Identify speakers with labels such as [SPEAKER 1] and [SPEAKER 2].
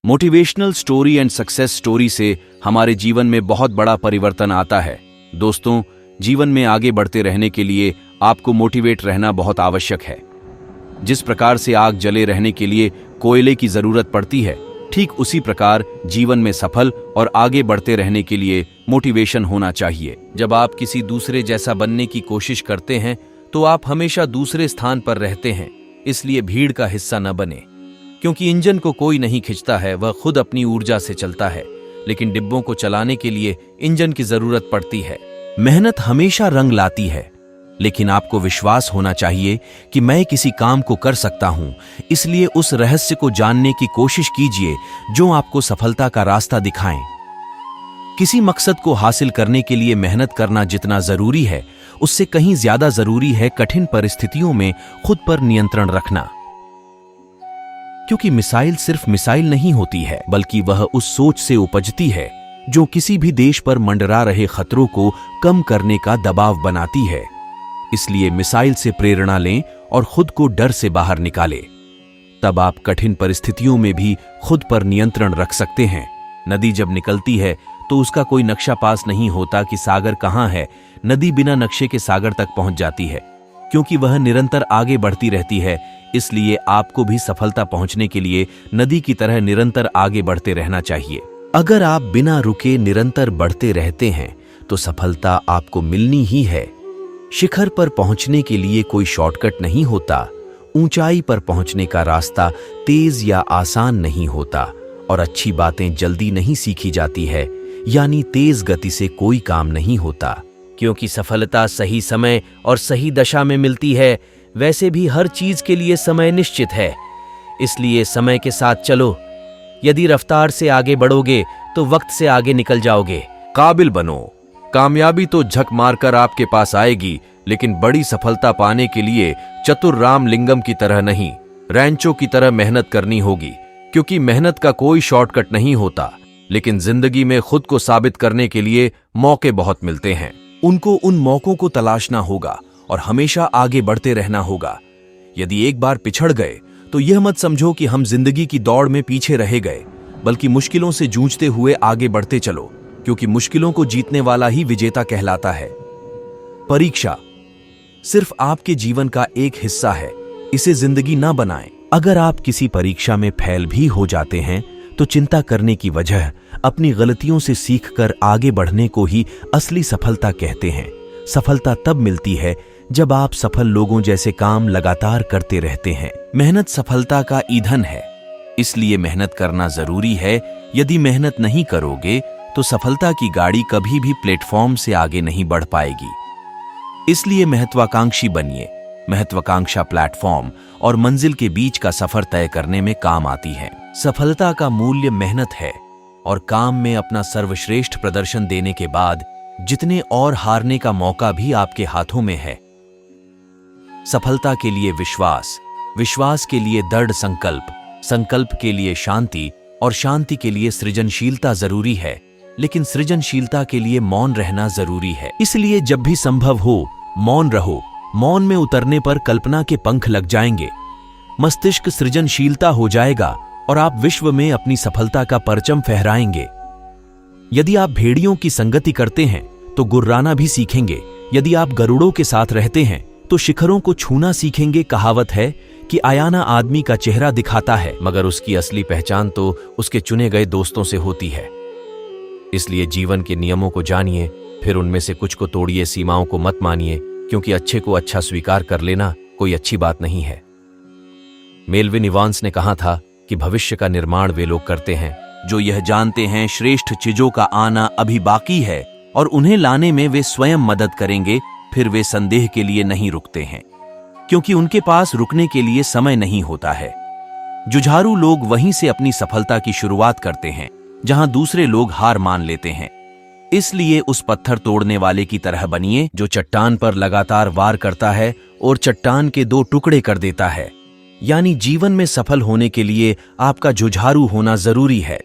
[SPEAKER 1] Motivational story and success story से हमारे जीवन में बहुत बड़ा परिवर्तन आता है। दोस्तों, जीवन में आगे बढ़ते रहने के लिए आपको मोटिवेट रहना बहुत आवश्यक है। जिस प्रकार से आग जले रहने के लिए कोयले की जरूरत पड़ती है, ठीक उसी प्रकार जीवन में सफल और आगे बढ़ते रहने के लिए मोटिवेशन होना चाहिए। जब आप किसी दूसरे जैसा बनने की कोशिश करते हैं तो आप हमेशा दूसरे स्थान पर रहते हैं। इसलिए भीड़ का हिस्सा न बने, क्योंकि इंजन को कोई नहीं खींचता है, वह खुद अपनी ऊर्जा से चलता है। लेकिन डिब्बों को चलाने के लिए इंजन की जरूरत पड़ती है। मेहनत हमेशा रंग लाती है, लेकिन आपको विश्वास होना चाहिए कि मैं किसी काम को कर सकता हूं। इसलिए उस रहस्य को जानने की कोशिश कीजिए जो आपको सफलता का रास्ता दिखाएं। किसी मकसद को हासिल करने के लिए मेहनत करना जितना जरूरी है, उससे कहीं ज्यादा जरूरी है कठिन परिस्थितियों में खुद पर नियंत्रण रखना। क्योंकि मिसाइल सिर्फ मिसाइल नहीं होती है, बल्कि वह उस सोच से उपजती है जो किसी भी देश पर मंडरा रहे खतरों को कम करने का दबाव बनाती है। इसलिए मिसाइल से प्रेरणा लें और खुद को डर से बाहर निकालें। तब आप कठिन परिस्थितियों में भी खुद पर नियंत्रण रख सकते हैं। नदी जब निकलती है तो उसका कोई नक्शा पास नहीं होता कि सागर कहाँ है। नदी बिना नक्शे के सागर तक पहुंच जाती है, क्योंकि वह निरंतर आगे बढ़ती रहती है। इसलिए आपको भी सफलता पहुंचने के लिए नदी की तरह निरंतर आगे बढ़ते रहना चाहिए। अगर आप बिना रुके निरंतर बढ़ते रहते हैं तो सफलता आपको मिलनी ही है। शिखर पर पहुंचने के लिए कोई शॉर्टकट नहीं होता। ऊंचाई पर पहुंचने का रास्ता तेज या आसान नहीं होता, और अच्छी बातें जल्दी नहीं सीखी जाती है, यानी तेज गति से कोई काम नहीं होता। क्योंकि सफलता सही समय और सही दशा में मिलती है, वैसे भी हर चीज के लिए समय निश्चित है। इसलिए समय के साथ चलो। यदि रफ्तार से आगे बढ़ोगे तो वक्त से आगे निकल जाओगे।
[SPEAKER 2] काबिल बनो। कामयाबी तो झक मारकर आपके पास आएगी, लेकिन बड़ी सफलता पाने के लिए चतुर रामलिंगम की तरह नहीं, रैंचो की तरह मेहनत करनी होगी। क्योंकि मेहनत का कोई शॉर्टकट नहीं होता, लेकिन जिंदगी में खुद को साबित करने के लिए मौके बहुत मिलते हैं। उनको उन मौकों को तलाशना होगा और हमेशा आगे बढ़ते रहना होगा। यदि एक बार पिछड़ गए तो यह मत समझो कि हम जिंदगी की दौड़ में पीछे रह गए, बल्कि मुश्किलों से जूझते हुए आगे बढ़ते चलो, क्योंकि मुश्किलों को जीतने वाला ही विजेता कहलाता है। परीक्षा सिर्फ आपके जीवन का एक हिस्सा है, इसे जिंदगी ना बनाएं। अगर आप किसी परीक्षा में फेल भी हो जाते हैं तो चिंता करने की वजह अपनी गलतियों से सीखकर आगे बढ़ने को ही असली सफलता कहते हैं। सफलता तब मिलती है जब आप सफल लोगों जैसे काम लगातार करते रहते हैं। मेहनत सफलता का ईंधन है, इसलिए मेहनत करना जरूरी है। यदि मेहनत नहीं करोगे तो सफलता की गाड़ी कभी भी प्लेटफॉर्म से आगे नहीं बढ़ पाएगी। इसलिए महत्वाकांक्षी बनिए। महत्वाकांक्षा प्लेटफॉर्म और मंजिल के बीच का सफर तय करने में काम आती है। सफलता का मूल्य मेहनत है, और काम में अपना सर्वश्रेष्ठ प्रदर्शन देने के बाद जितने और हारने का मौका भी आपके हाथों में है। सफलता के लिए विश्वास, विश्वास के लिए दृढ़ संकल्प, संकल्प के लिए शांति, और शांति के लिए सृजनशीलता जरूरी है। लेकिन सृजनशीलता के लिए मौन रहना जरूरी है। इसलिए जब भी संभव हो मौन रहो। मौन में उतरने पर कल्पना के पंख लग जाएंगे, मस्तिष्क सृजनशीलता हो जाएगा और आप विश्व में अपनी सफलता का परचम फहराएंगे। यदि आप भेड़ियों की संगति करते हैं तो गुर्राना भी सीखेंगे। यदि आप गरुड़ों के साथ रहते हैं तो शिखरों को छूना सीखेंगे। कहावत है कि आयाना आदमी का चेहरा दिखाता है, मगर उसकी असली पहचान तो उसके चुने गए दोस्तों से होती है। इसलिए जीवन के नियमों को जानिए, फिर उनमें से कुछ को तोड़िए। सीमाओं को मत मानिए, क्योंकि अच्छे को अच्छा स्वीकार कर लेना कोई अच्छी बात नहीं है। मेलविन इवांस ने कहा था कि भविष्य का निर्माण वे लोग करते हैं जो यह जानते हैं श्रेष्ठ चीजों का आना अभी बाकी है, और उन्हें लाने में वे स्वयं मदद करेंगे। फिर वे संदेह के लिए नहीं रुकते हैं, क्योंकि उनके पास रुकने के लिए समय नहीं होता है। जुझारू लोग वहीं से अपनी सफलता की शुरुआत करते हैं जहां दूसरे लोग हार मान लेते हैं। इसलिए उस पत्थर तोड़ने वाले की तरह बनिए जो चट्टान पर लगातार वार करता है और चट्टान के दो टुकड़े कर देता है। यानी जीवन में सफल होने के लिए आपका जुझारू होना जरूरी है।